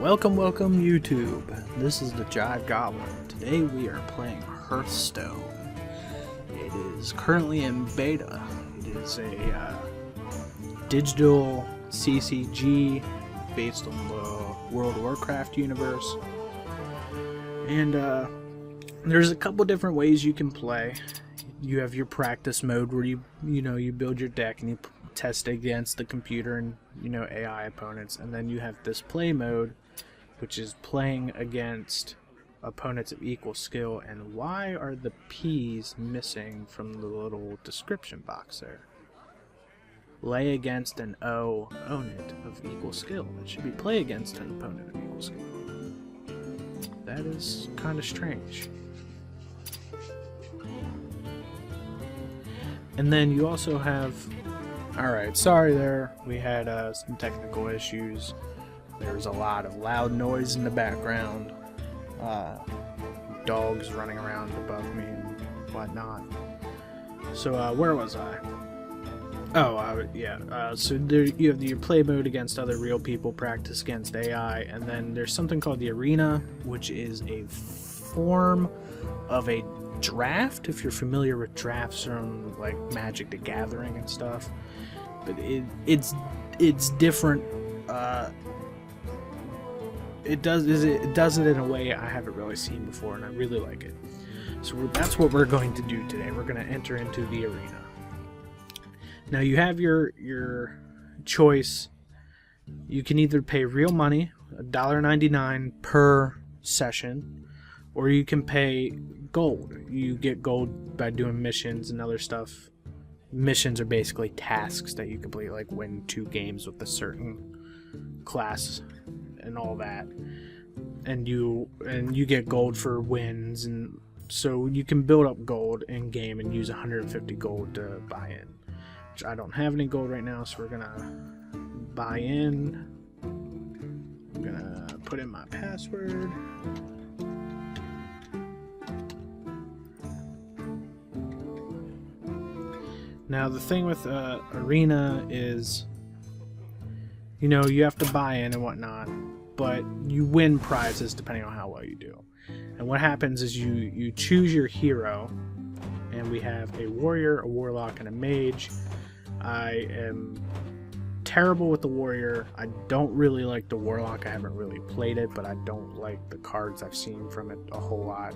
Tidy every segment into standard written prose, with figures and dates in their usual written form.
Welcome YouTube. This is the JiveGoblin. Today we are playing Hearthstone. It is currently in beta. It is a digital CCG based on the World of Warcraft universe. And there's a couple different ways you can play. You have your practice mode where you build your deck and you test against the computer and AI opponents, and then you have this play mode, which is playing against opponents of equal skill. And why are the P's missing from the little description box there? Lay against an opponent of equal skill. It should be play against an opponent of equal skill. That is kind of strange. And then you also have, alright, sorry there, we had some technical issues. There was a lot of loud noise in the background, dogs running around above me and whatnot. So where was I? Oh, yeah, so there you have your play mode against other real people, practice against AI, and then there's something called the arena, which is a form of a draft, if you're familiar with drafts from like Magic the Gathering and stuff. But it's different. It does it in a way I haven't really seen before, and I really like it. So that's what we're going to do today. We're going to enter into the arena. Now you have your choice. You can either pay real money, $1.99 per session, or you can pay gold. You get gold by doing missions and other stuff. Missions are basically tasks that you complete, like win 2 games with a certain class and all that. And you get gold for wins, and so you can build up gold in game and use 150 gold to buy in. Which I don't have any gold right now, so we're gonna buy in. I'm gonna put in my password. Now the thing with Arena is, you have to buy in and whatnot, but you win prizes depending on how well you do. And what happens is you choose your hero, and we have a warrior, a warlock, and a mage. I am terrible with the warrior. I don't really like the warlock. I haven't really played it, but I don't like the cards I've seen from it a whole lot.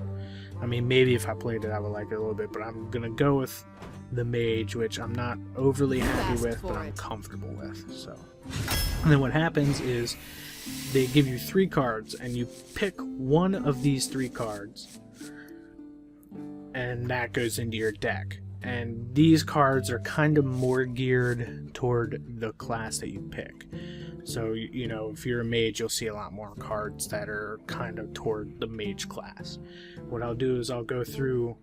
I mean, maybe if I played it I would like it a little bit, but I'm gonna go with the mage, which I'm not overly happy with, but I'm comfortable with. So, and then what happens is they give you 3 cards, and you pick one of these 3 cards, and that goes into your deck. And these cards are kind of more geared toward the class that you pick. So, if you're a mage, you'll see a lot more cards that are kind of toward the mage class. What I'll do is I'll go through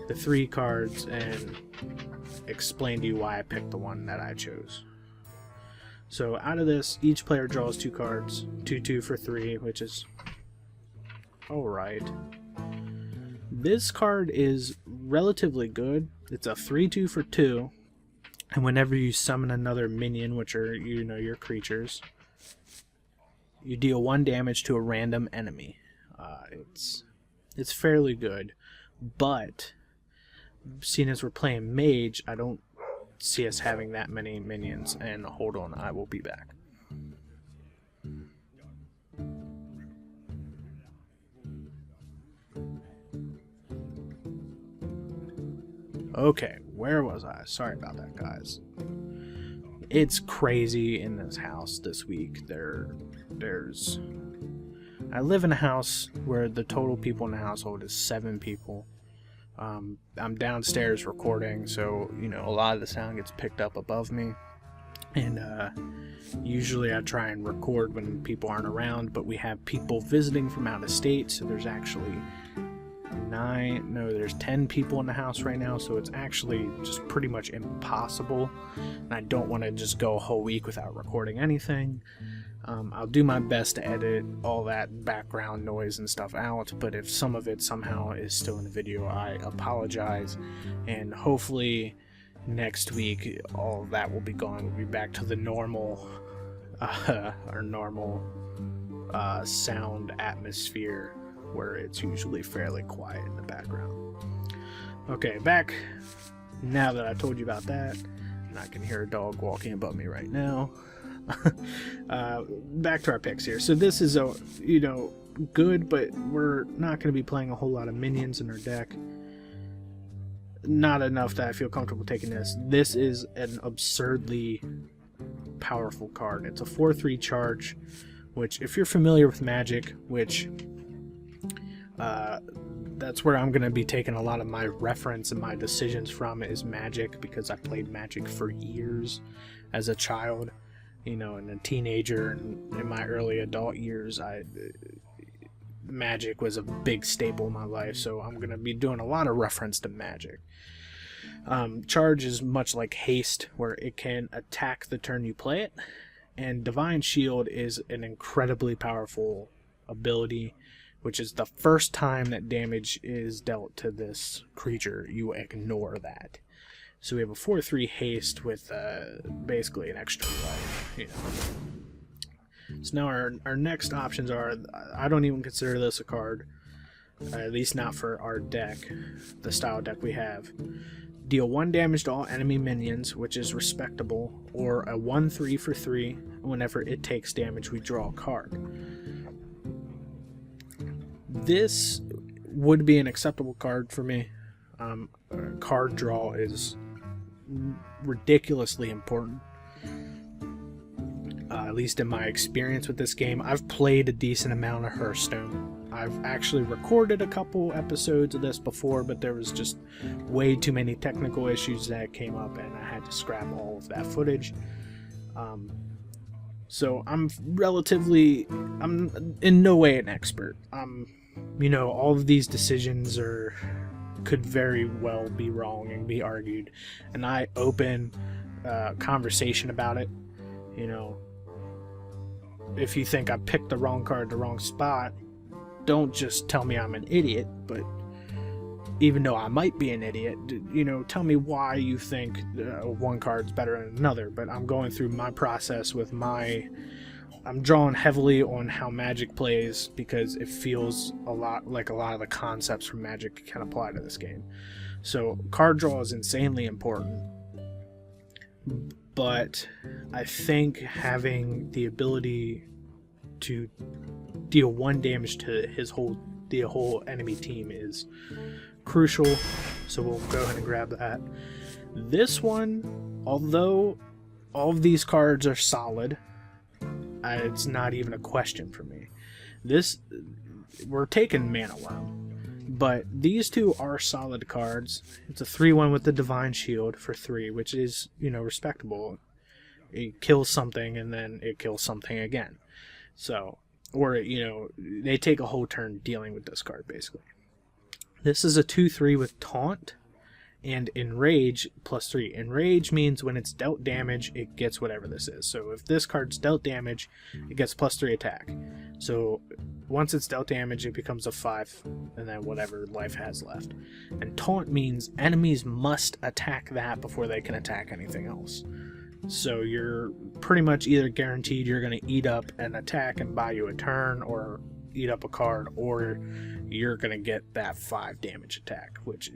the 3 cards and explain to you why I picked the one that I chose. So out of this, each player draws 2 cards, 2 for 3, which is alright. This card is relatively good. It's a 3/2 for 2, and whenever you summon another minion, which are your creatures, you deal 1 damage to a random enemy. It's fairly good, but seeing as we're playing Mage, I don't see us having that many minions. And hold on, I will be back. Okay, where was I? Sorry about that, guys. It's crazy in this house this week. I live in a house where the total people in the household is 7 people. I'm downstairs recording, so a lot of the sound gets picked up above me, and usually I try and record when people aren't around, but we have people visiting from out of state, so there's actually there's 10 people in the house right now, so it's actually just pretty much impossible, and I don't want to just go a whole week without recording anything. I'll do my best to edit all that background noise and stuff out, but if some of it somehow is still in the video, I apologize, and hopefully next week all of that will be gone. We'll be back to the normal our normal sound atmosphere where it's usually fairly quiet in the background. Okay, back now that I told you about that, and I can hear a dog walking above me right now. Back to our picks here. So this is a, you know, good, but we're not going to be playing a whole lot of minions in our deck. Not enough that I feel comfortable taking this. This is an absurdly powerful card. It's a 4/3 charge, which if you're familiar with Magic, which that's where I'm going to be taking a lot of my reference and my decisions from, is Magic, because I played Magic for years as a child, you know, and a teenager, and in my early adult years, Magic was a big staple in my life, so I'm going to be doing a lot of reference to Magic. Charge is much like Haste, where it can attack the turn you play it, and Divine Shield is an incredibly powerful ability, which is the first time that damage is dealt to this creature, you ignore that. So we have a 4/3 haste with basically an extra life, you know. So now our next options are, I don't even consider this a card, at least not for our deck, the style deck we have. Deal 1 damage to all enemy minions, which is respectable, or a 1/3 for 3. Whenever it takes damage, we draw a card. This would be an acceptable card for me. Card draw is ridiculously important, at least in my experience with this game. I've played a decent amount of Hearthstone. I've actually recorded a couple episodes of this before, but there was just way too many technical issues that came up, and I had to scrap all of that footage. So I'm in no way an expert. You know, all of these decisions could very well be wrong and be argued, and I open conversation about it. You know, if you think I picked the wrong card, the wrong spot, don't just tell me I'm an idiot, but even though I might be an idiot, you know, tell me why you think one card's better than another. But I'm going through my process with I'm drawing heavily on how Magic plays, because it feels a lot like a lot of the concepts from Magic can apply to this game. So card draw is insanely important, but I think having the ability to deal 1 damage to the whole enemy team is crucial. So we'll go ahead and grab that. This one, although all of these cards are solid, it's not even a question for me. We're taking Mana Worm, but these two are solid cards. It's a 3/1 with the Divine Shield for 3, which is, you know, respectable. It kills something and then it kills something again. So, or, you know, they take a whole turn dealing with this card, basically. This is a 2/3 with Taunt and Enrage +3. Enrage means when it's dealt damage, it gets whatever this is. So if this card's dealt damage, it gets +3 attack. So once it's dealt damage, it becomes a 5, and then whatever life has left. And Taunt means enemies must attack that before they can attack anything else. So you're pretty much either guaranteed you're going to eat up an attack and buy you a turn, or eat up a card, or you're going to get that 5 damage attack, which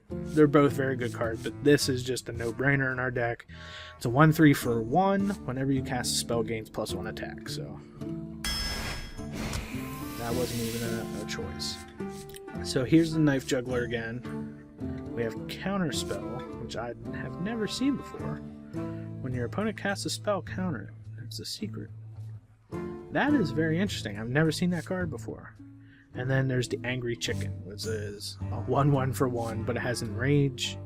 they're both very good cards, but this is just a no-brainer in our deck. It's a 1/3 for 1. Whenever you cast a spell, gains +1 attack, so that wasn't even a choice. So here's the Knife Juggler again. We have Counter Spell, which I have never seen before. When your opponent casts a spell, counter it. It's a secret. That is very interesting. I've never seen that card before. And then there's the Angry Chicken, which is a 1/1 for 1, but it has Enrage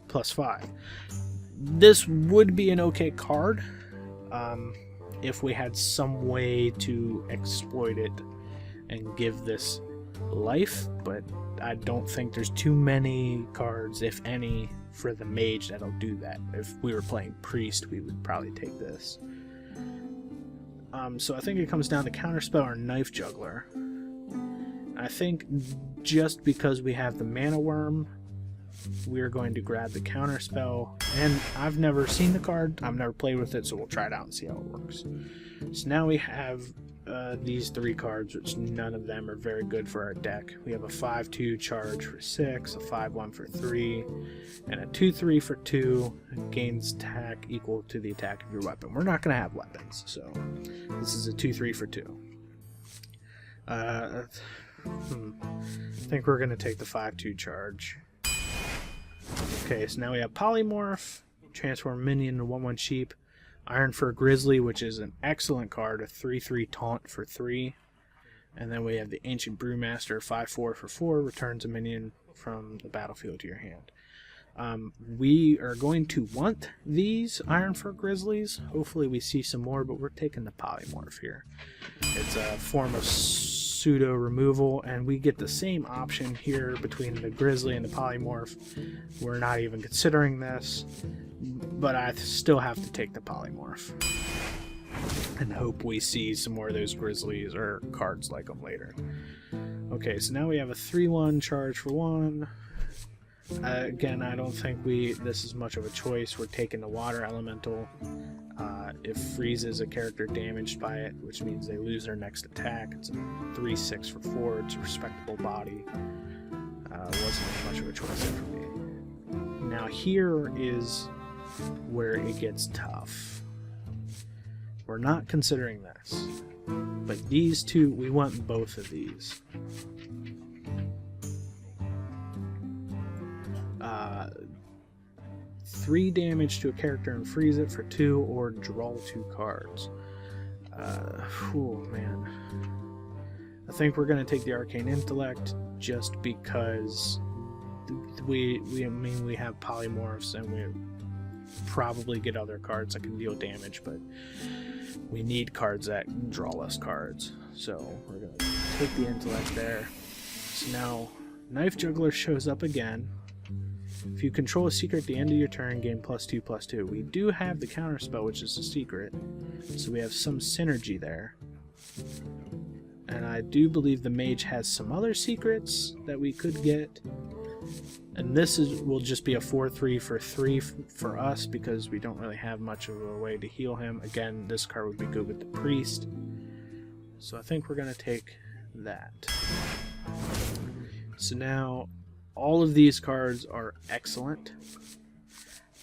+5. This would be an okay card if we had some way to exploit it and give this life, but I don't think there's too many cards, if any, for the Mage that'll do that. If we were playing Priest, we would probably take this. So I think it comes down to Counterspell or Knife Juggler. I think just because we have the Mana Worm, we're going to grab the Counterspell. And I've never seen the card, I've never played with it, so we'll try it out and see how it works. So now we have these 3 cards, which none of them are very good for our deck. We have a 5/2 charge for 6, a 5/1 for 3, and a 2/3 for 2. Gains attack equal to the attack of your weapon. We're not going to have weapons, so this is a 2/3 for 2. I think we're going to take the 5/2 charge. Okay, so now we have Polymorph, transform minion into 1/1 sheep. Iron Fur Grizzly, which is an excellent card, a 3/3 taunt for 3. And then we have the Ancient Brewmaster, 5/4 for 4, returns a minion from the battlefield to your hand. We are going to want these Iron Fur Grizzlies. Hopefully we see some more, but we're taking the Polymorph here. It's a form of pseudo removal, and we get the same option here between the Grizzly and the Polymorph. We're not even considering this, but I still have to take the Polymorph and hope we see some more of those Grizzlies or cards like them later. Okay, so now we have a 3/1 charge for 1. Again, I don't think this is much of a choice. We're taking the Water Elemental. It freezes a character damaged by it, which means they lose their next attack. It's a 3/6 for 4. It's a respectable body. Wasn't much of a choice there for me. Now here is where it gets tough. We're not considering this, but these two, we want both of these. 3 damage to a character and freeze it for 2, or draw 2 cards. Oh man. I think we're going to take the Arcane Intellect just because we have Polymorphs, and we probably get other cards that can deal damage, but we need cards that draw less cards. So we're going to take the Intellect there. So now Knife Juggler shows up again. If you control a secret at the end of your turn, gain +2/+2. We do have the counterspell, which is a secret, so we have some synergy there. And I do believe the Mage has some other secrets that we could get. And this will just be a 4/3 for 3 for us, because we don't really have much of a way to heal him. Again, this card would be good with the Priest. So I think we're going to take that. So now all of these cards are excellent.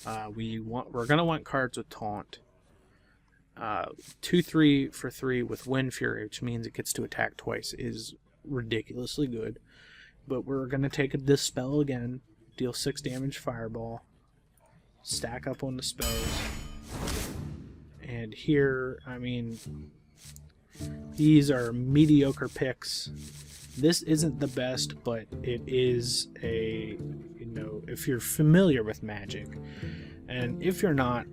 We're going to want cards with Taunt. 2/3 for 3 with Wind Fury, which means it gets to attack twice, is ridiculously good. But we're going to take this spell again, deal 6 damage Fireball, stack up on the spells. And here, I mean, these are mediocre picks. This isn't the best, but it is a, if you're familiar with Magic. And if you're not,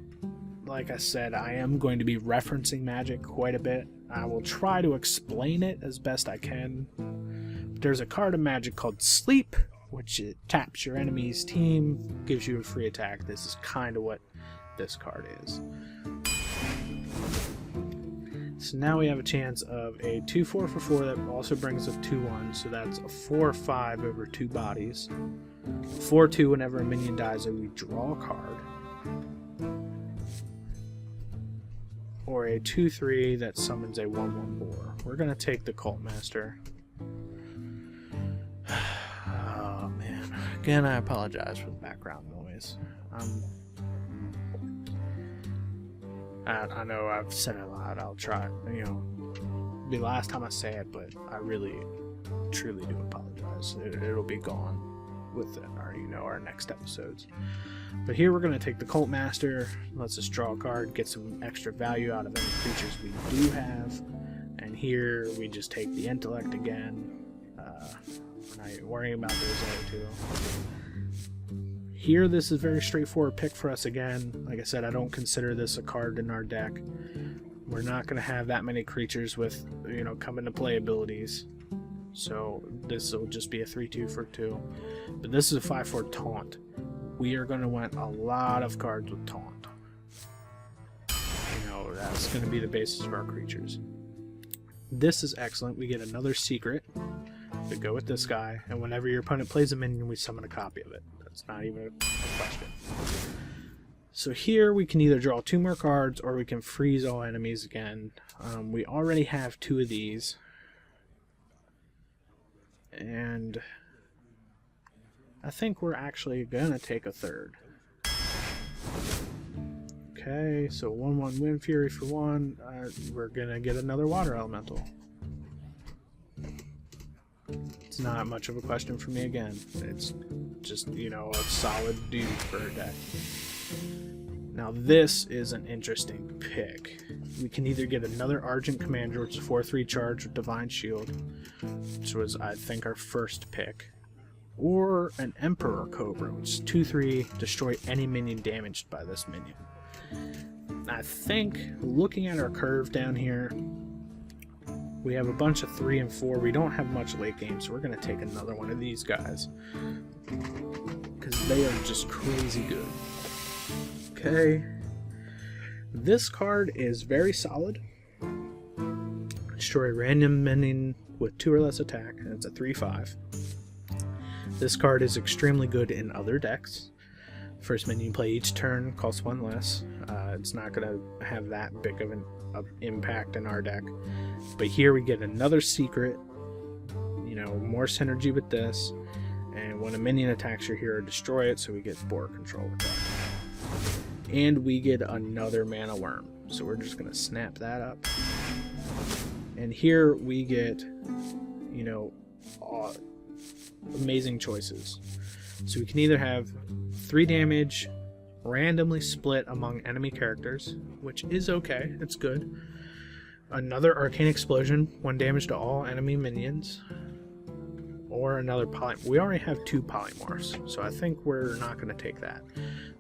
like I said, I am going to be referencing Magic quite a bit. I will try to explain it as best I can. There's a card of Magic called Sleep, which it taps your enemy's team, gives you a free attack. This is kind of what this card is. So now we have a chance of a 2/4 for 4 that also brings a 2/1, so that's a 4/5 over 2 bodies. 4/2 whenever a minion dies and we draw a card. Or a 2/3 that summons a 1/1 boar. We're going to take the Cult Master. Oh man. Again, I apologize for the background noise. I know I've said it a lot. I'll try, be the last time I say it, but I really, truly do apologize. It'll be gone with our next episodes. But here we're going to take the Cult Master, lets us draw a card, get some extra value out of any creatures we do have. And here we just take the Intellect again. We're not worrying about those other two. Here, this is a very straightforward pick for us again. Like I said, I don't consider this a card in our deck. We're not going to have that many creatures with, come into play abilities. So this will just be a 3/2 for 2. But this is a 5/4 Taunt. We are going to want a lot of cards with Taunt. That's going to be the basis of our creatures. This is excellent. We get another secret to go with this guy, and whenever your opponent plays a minion, we summon a copy of it. That's not even a question. So here we can either draw 2 more cards or we can freeze all enemies again. We already have 2 of these. And I think we're actually going to take a third. Okay, so 1/1 Wind Fury for 1. We're going to get another Water Elemental. It's not much of a question for me again. It's just, you know, a solid dude for a deck. Now this is an interesting pick. We can either get another Argent Commander, which is 4/3 charge with Divine Shield, which was, I think, our first pick, or an Emperor Cobra, which is 2/3, destroy any minion damaged by this minion. I think, looking at our curve down here, we have a bunch of 3 and 4. We don't have much late game, so we're going to take another one of these guys, because they are just crazy good. Okay, this card is very solid. Destroy a random minion with 2 or less attack, and it's a 3/5. This card is extremely good in other decks. First minion you play each turn costs 1 less. It's not going to have that big of an impact in our deck. But here we get another secret, you know, more synergy with this. And when a minion attacks your hero, destroy it, so we get board control with that. And we get another Mana Worm, so we're just going to snap that up. And here we get, you know, amazing choices. So we can either have 3 damage randomly split among enemy characters, which is okay, it's good. Another Arcane Explosion, 1 damage to all enemy minions. Or another we already have 2 polymorphs, so I think we're not going to take that.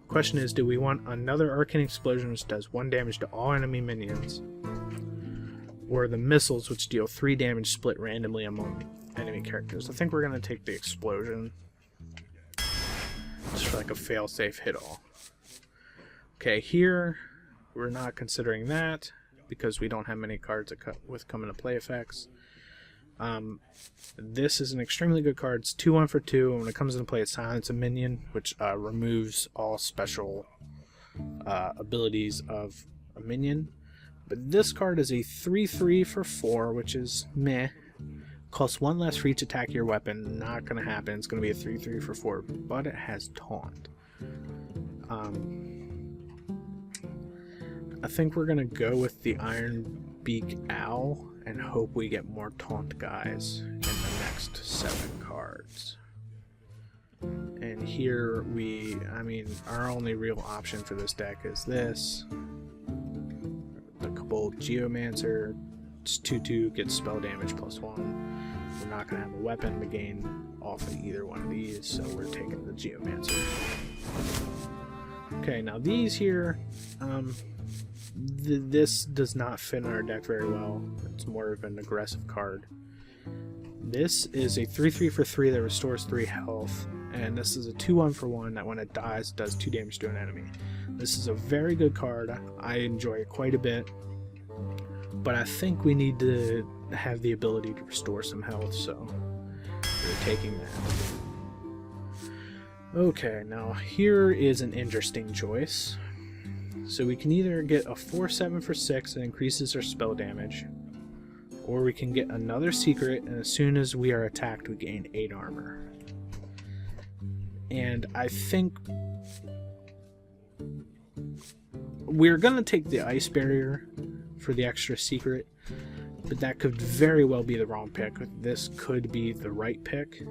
Question is, do we want another Arcane Explosion which does 1 damage to all enemy minions, or the missiles which deal 3 damage split randomly among enemy characters? I think we're going to take the Explosion, just for like a fail-safe hit-all. Okay, here we're not considering that because we don't have many cards with come into play effects. This is an extremely good card. It's 2/1 for 2, and when it comes into play, it silence a minion, which removes all special abilities of a minion. But this card is a 3/3 for 4, which is meh. Costs 1 less for each attack your weapon. Not going to happen. It's going to be a 3/3 for 4, but it has Taunt. I think we're going to go with the Iron Beak Owl and hope we get more Taunt guys in the next 7 cards. And here I mean, our only real option for this deck is this. The Kobold Geomancer. It's 2/2, gets spell damage +1. We're not going to have a weapon to gain off of either one of these, so we're taking the Geomancer. Okay, now these here, this does not fit in our deck very well. It's more of an aggressive card. This is a 3/3 for 3 that restores 3 health, and this is a 2/1 for 1 that when it dies, it does 2 damage to an enemy. This is a very good card. I enjoy it quite a bit, but I think we need to have the ability to restore some health, so we're taking that. Okay, now here is an interesting choice. So we can either get a 4/7 for 6 that increases our spell damage, or we can get another secret, and as soon as we are attacked we gain 8 armor. And I think we're going to take the Ice Barrier for the extra secret, but that could very well be the wrong pick. This could be the right pick,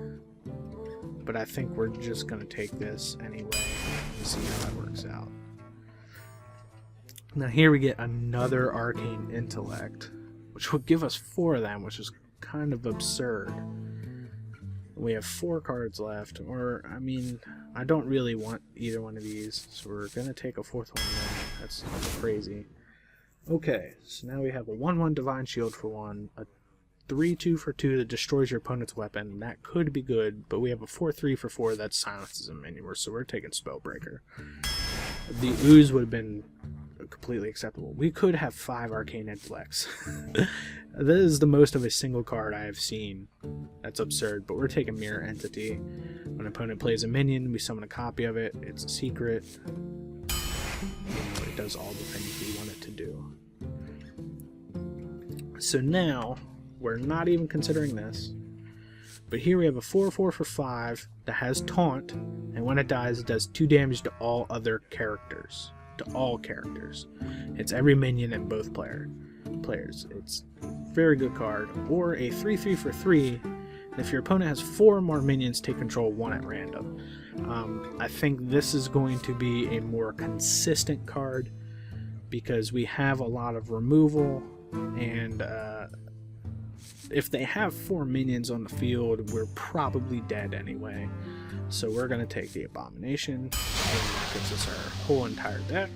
but I think we're just going to take this anyway and see how that works out. Now here we get another Arcane Intellect, which will give us 4 of them, which is kind of absurd. We have 4 cards left, or, I mean, I don't really want either one of these, so we're going to take a 4th one now. That's crazy. Okay, so now we have a 1/1 Divine Shield for 1, a 3/2 for 2 that destroys your opponent's weapon. That could be good, but we have a 4/3 for 4 that silences a minion, so we're taking Spellbreaker. The Ooze would have been completely acceptable. We could have 5 Arcane Intellects. This is the most of a single card I have seen. That's absurd, but we're taking Mirror Entity. When an opponent plays a minion, we summon a copy of it. It's a secret. does all the things we want it to do. So now, we're not even considering this, but here we have a 4/4 for 5 that has taunt, and when it dies, it does 2 damage to all other characters. To all characters. It's every minion and both players. It's a very good card. Or a 3/3 for 3, and if your opponent has 4 or more minions, take control 1 at random. I think this is going to be a more consistent card because we have a lot of removal, and if they have 4 minions on the field, we're probably dead anyway. So we're going to take the Abomination, and that gives us our whole entire deck.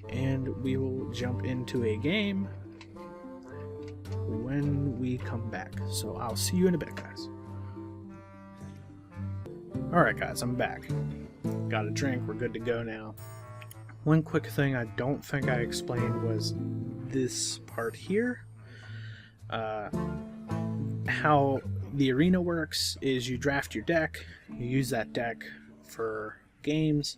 And we will jump into a game when we come back. So I'll see you in a bit, guys. Alright guys, I'm back. Got a drink, we're good to go now. One quick thing I don't think I explained was this part here. How the arena works is you draft your deck, you use that deck for games,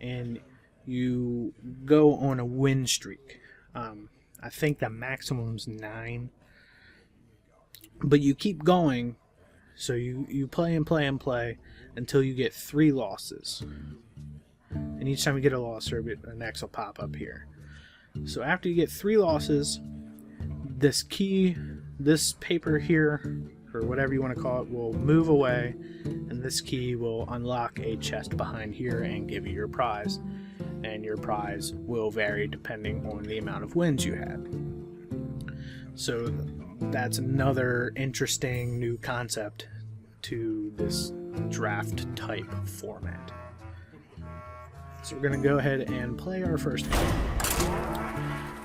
and you go on a win streak. I think the maximum's 9, but you keep going, so you play and play and play until you get 3 losses. And each time you get a loss, an X will pop up here. So after you get 3 losses, this key, this paper here, or whatever you want to call it, will move away, and this key will unlock a chest behind here and give you your prize. And your prize will vary depending on the amount of wins you had. So that's another interesting new concept to this draft type format. So we're going to go ahead and play our first game.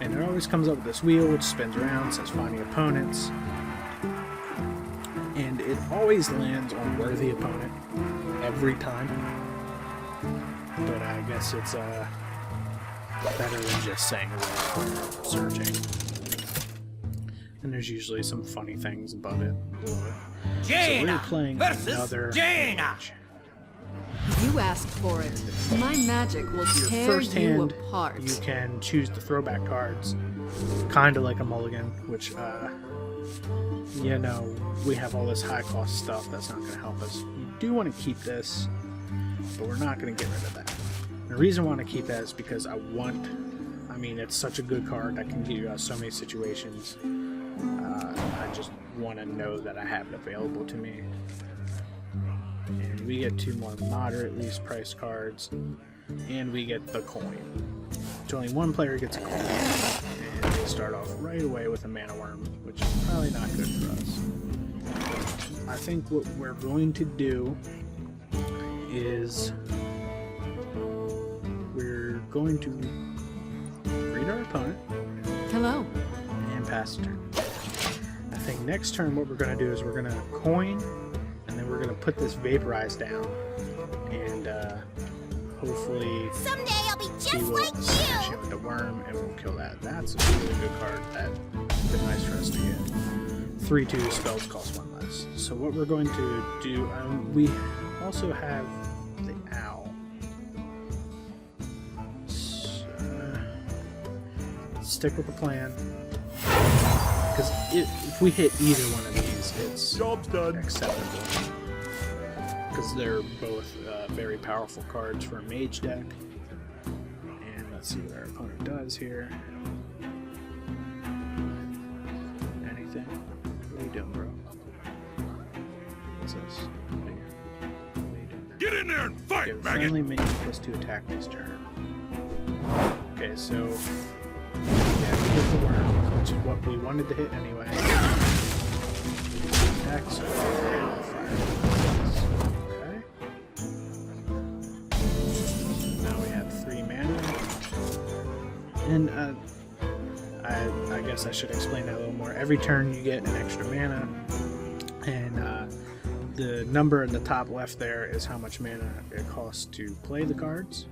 And it always comes up with this wheel which spins around, says finding opponents. And it always lands on worthy opponent every time. But I guess it's better than just saying searching. And there's usually some funny things above it. So we're playing another Mage. You asked for it. My magic will tear you apart. You can choose the throwback cards, kind of like a mulligan, which, you know, we have all this high cost stuff that's not going to help us. We do want to keep this, but we're not going to get rid of that. The reason I want to keep that is because I mean, it's such a good card that can get you out of so many situations. I just want to know that I have it available to me. And we get 2 more moderate least price cards, and we get the coin. So only 1 player gets a coin, and they start off right away with a mana worm, which is probably not good for us. I think what we're going to do is we're going to greet our opponent. Hello. And pass the turn. I think next turn what we're going to do is we're going to coin, and then we're going to put this vaporize down, and hopefully someday I'll be just we will like smash you. it with the worm and we'll kill that. That's a really good card. That's been nice for us to get. 3/2 spells cost 1 less. So what we're going to do, we also have the owl. So, let's stick with the plan. Because if we hit either one of these, it's acceptable. Because they're both very powerful cards for a mage deck. And let's see what our opponent does here. Anything? What are you doing, bro? What's this? What are you doing? Get in there and fight, Okay, maggot! friendly minion +2 attack this turn. Okay, so yeah, we hit the worm, which is what we wanted to hit anyway. Attack, so fire. Okay. Now we have 3 mana. And I guess I should explain that a little more. Every turn you get an extra mana, and the number in the top left there is how much mana it costs to play the cards.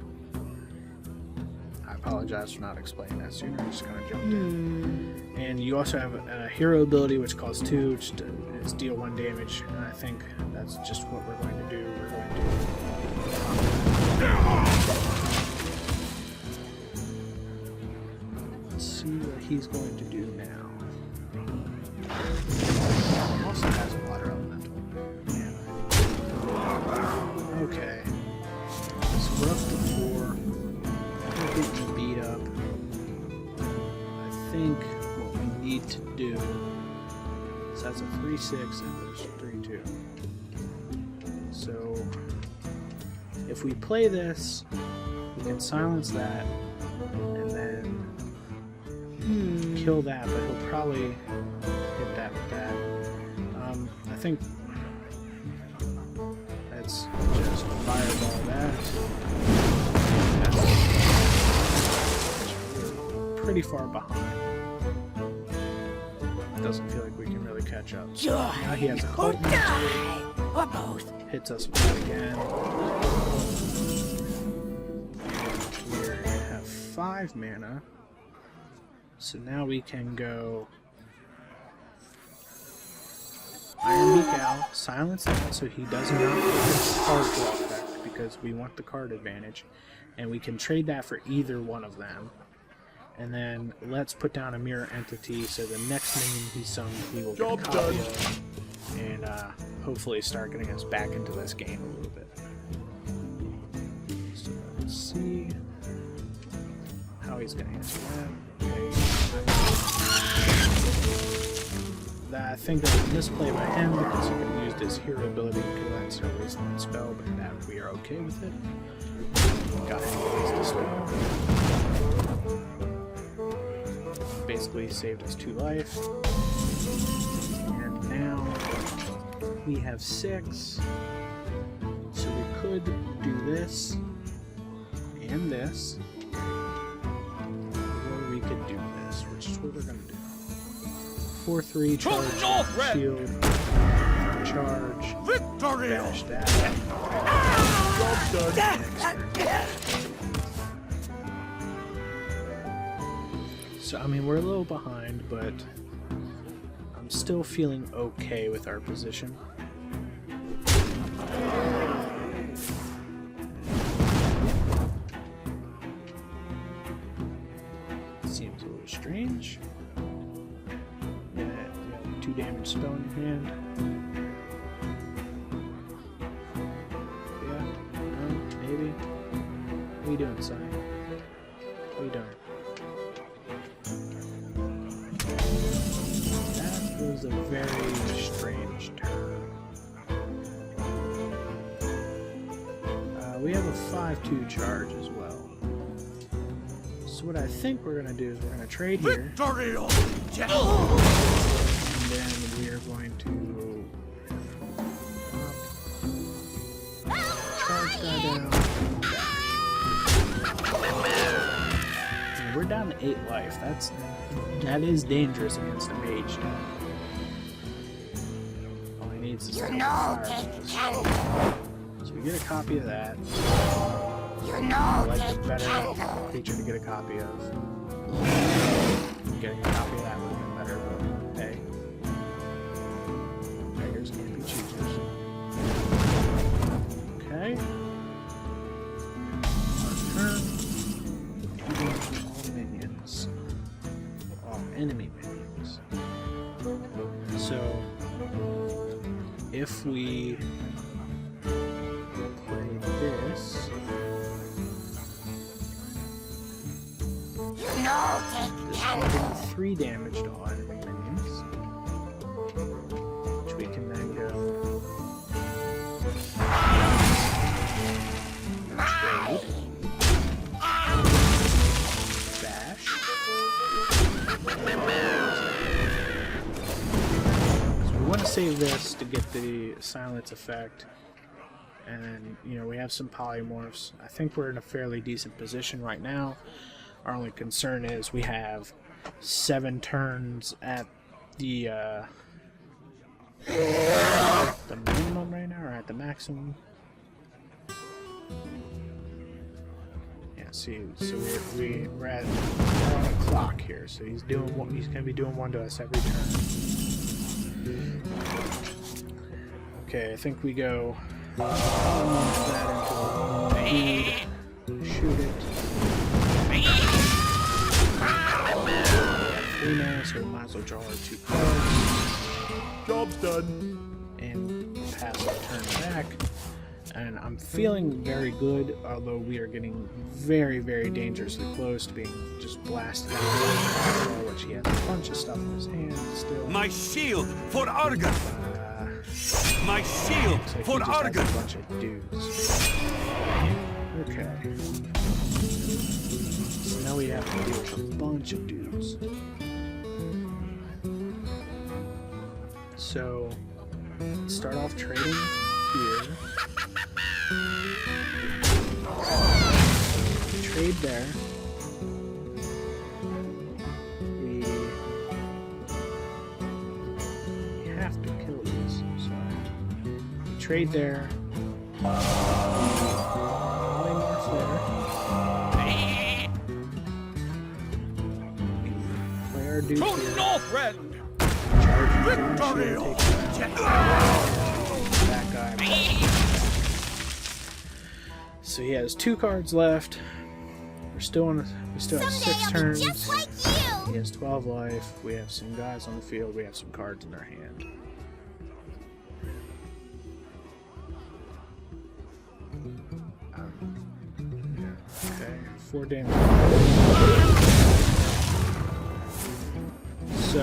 I apologize for not explaining that sooner. I just kind of jumped in. And you also have a hero ability which costs 2, which is deal 1 damage. And I think that's just what we're going to do. We're going to see what he's going to do now. He also has a water elemental. Yeah. Okay. So we're up to 4. We're getting beat up. I think what we need to do is that's a 3-6 and there's 3-2. So if we play this, we can silence that and then kill that, but he'll probably hit that with that. I think let's just fireball that. We're pretty far behind. Doesn't feel like we can really catch up. So now he has a cult or both. Hits us with that again. We have 5 mana. So now we can go Iron Beak Owl, silence that so he does not get his card draw effect because we want the card advantage. And we can trade that for either one of them. And then let's put down a mirror entity so the next minion he summoned we will get a copy of. And hopefully start getting us back into this game a little bit. So let's see how he's going to answer that. Okay. I think that was a misplay by him because he could have used his hero ability to kill that service and spell, but that we are okay with it. Got him to spell. Basically saved us 2 life. And now we have 6. So we could do this and this. Or we could do this, which is what we're going to do. 4-3 charge, shield, charge, Victory! dash that. So, I mean, we're a little behind, but I'm still feeling okay with our position. Seems a little strange. Yeah, you have 2 damage spell in your hand. Yeah, no, maybe. What are you doing, son? What are you doing? That was a very strange turn. We have a 5-2 charge as well. So what I think we're going to do is we're going to trade here. Victory! And then we are going to charge that down. And we're down to 8 life. That is dangerous against a mage. All he needs is some fire. So we get a copy of that. I like the better creature to get a copy of. Getting a copy of that would have been better, but hey. Beggars can't be choosers. Okay. Our turn. 2 damage to all minions. All enemy minions. So, if we play this... This will do 3 damage to all enemy minions, which we can then go trade, bash. So we want to save this to get the silence effect, and you know we have some polymorphs. I think we're in a fairly decent position right now. Our only concern is we have 7 turns at the minimum right now, or at the maximum. Yeah, see, so we're on a clock here. So he's gonna be doing 1 to us every turn. Okay, I think we go that into food, shoot it. 3 mana, so we might as well draw our 2 cards. Job's done. And pass our turn back. And I'm feeling very good, although we are getting very, very dangerously close to being just blasted out of the which he has a bunch of stuff in his hand still. My shield for Argon! My shield Looks like for he just has Argon! a bunch of dudes. Okay. So now we have to deal with a bunch of dudes. So, let's start off trading here. Trade there. We have to kill these, so we trade there. Polymorph there. Play our dude here. Northrend! Victory! That guy. So he has 2 cards left. We still have 6 turns. Just like you. He has 12 life. We have some guys on the field. We have some cards in our hand. Okay, 4 damage. So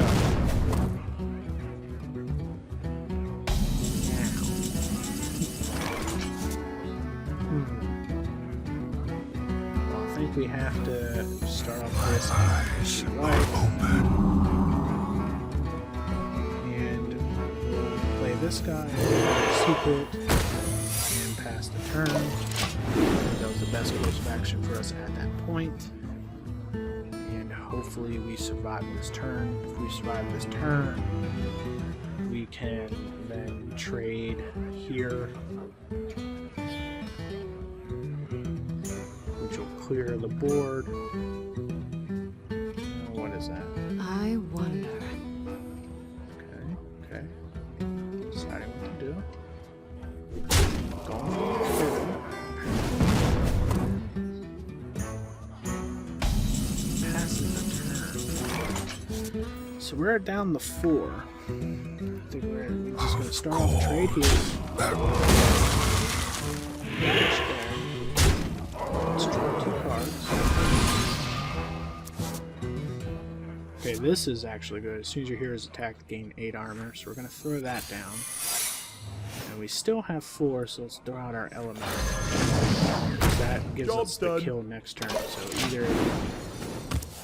I think we have to start off this life. And we'll play this guy, secret, and pass the turn. That was the best course of action for us at that point. And hopefully we survive this turn. If we survive this turn, we can then trade here, which will clear the board. What is that? I wonder. Okay. Deciding what to do. Going for the kill. Passing the turn. So we're down the 4. I think we're just going to start off a trade here. Let's draw 2 cards. Okay, this is actually good. As soon as your heroes attack, gain 8 armor, so we're going to throw that down. And we still have 4, so let's throw out our element. That gives us the kill next turn. So either,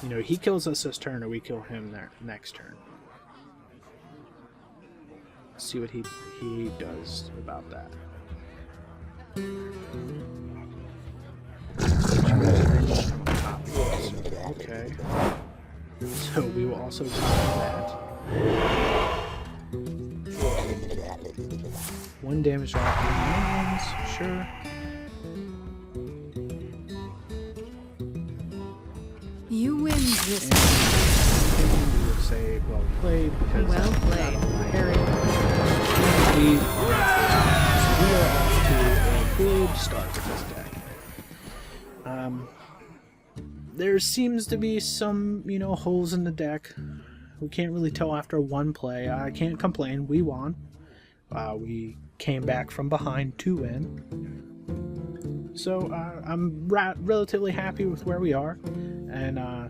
you know, he kills us this turn, or we kill him there next turn. Let's see what he does about that. Okay. So we will also copy that. 1 damage off the minions, sure. You win this. And we would say well played because Well played. Harry. We are off to a good start with this deck. There seems to be some, you know, holes in the deck. We can't really tell after 1 play. I can't complain. We won. We came back from behind to win. So I'm relatively happy with where we are. And I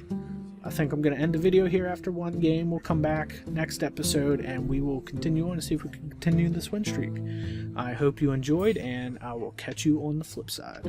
think I'm going to end the video here after 1 game. We'll come back next episode and we will continue on and see if we can continue this win streak. I hope you enjoyed, and I will catch you on the flip side.